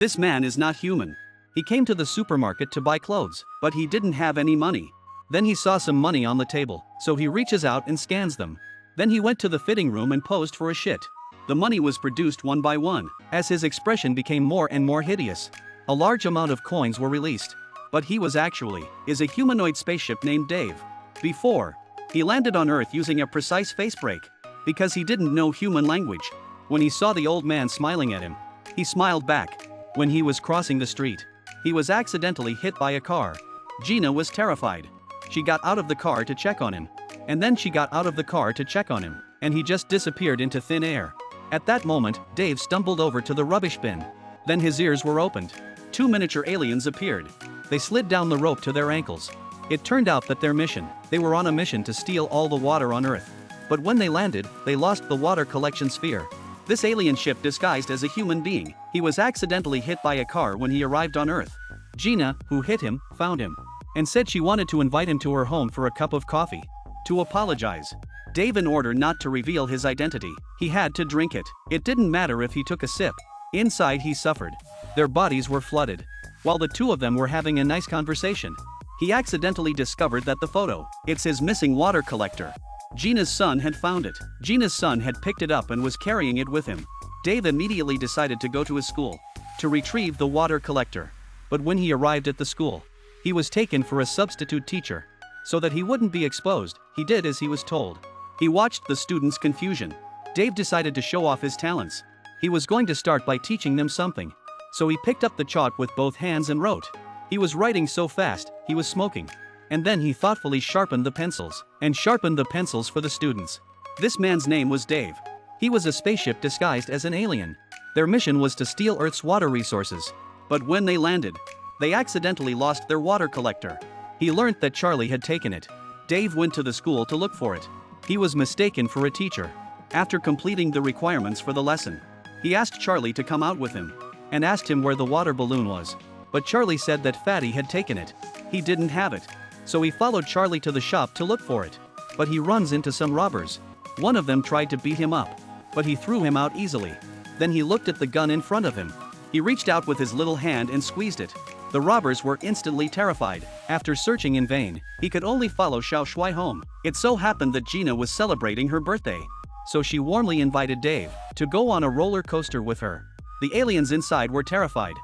This man is not human. He came to the supermarket to buy clothes, but he didn't have any money. Then he saw some money on the table, so he reaches out and scans them. Then he went to the fitting room and posed for a shit. The money was produced one by one, as his expression became more and more hideous. A large amount of coins were released. But he was actually a humanoid spaceship named Dave. Before, he landed on Earth using a precise face break, because he didn't know human language. When he saw the old man smiling at him, he smiled back. When he was crossing the street, he was accidentally hit by a car. Gina was terrified. She got out of the car to check on him. And then she got out of the car to check on him, and he just disappeared into thin air. At that moment, Dave stumbled over to the rubbish bin. Then his ears were opened. 2 miniature aliens appeared. They slid down the rope to their ankles. It turned out that they were on a mission to steal all the water on Earth. But when they landed, they lost the water collection sphere. This alien ship disguised as a human being, he was accidentally hit by a car when he arrived on Earth. Gina, who hit him, found him, and said she wanted to invite him to her home for a cup of coffee. To apologize. Dave, in order not to reveal his identity, he had to drink it. It didn't matter if he took a sip. Inside he suffered. Their bodies were flooded. While the two of them were having a nice conversation, he accidentally discovered that the photo, it's his missing water collector. Gina's son had found it. Gina's son had picked it up and was carrying it with him. Dave immediately decided to go to his school to retrieve the water collector. But when he arrived at the school, he was taken for a substitute teacher. So that he wouldn't be exposed, he did as he was told. He watched the students' confusion. Dave decided to show off his talents. He was going to start by teaching them something. So he picked up the chalk with both hands and wrote. He was writing so fast, he was smoking. And then he thoughtfully sharpened the pencils for the students. This man's name was Dave. He was a spaceship disguised as an alien. Their mission was to steal Earth's water resources. But when they landed, they accidentally lost their water collector. He learned that Charlie had taken it. Dave went to the school to look for it. He was mistaken for a teacher. After completing the requirements for the lesson, he asked Charlie to come out with him and asked him where the water balloon was. But Charlie said that Fatty had taken it. He didn't have it. So he followed Charlie to the shop to look for it. But he runs into some robbers. One of them tried to beat him up, but he threw him out easily. Then he looked at the gun in front of him. He reached out with his little hand and squeezed it. The robbers were instantly terrified. After searching in vain, he could only follow Xiao Shui home. It so happened that Gina was celebrating her birthday. So she warmly invited Dave to go on a roller coaster with her. The aliens inside were terrified.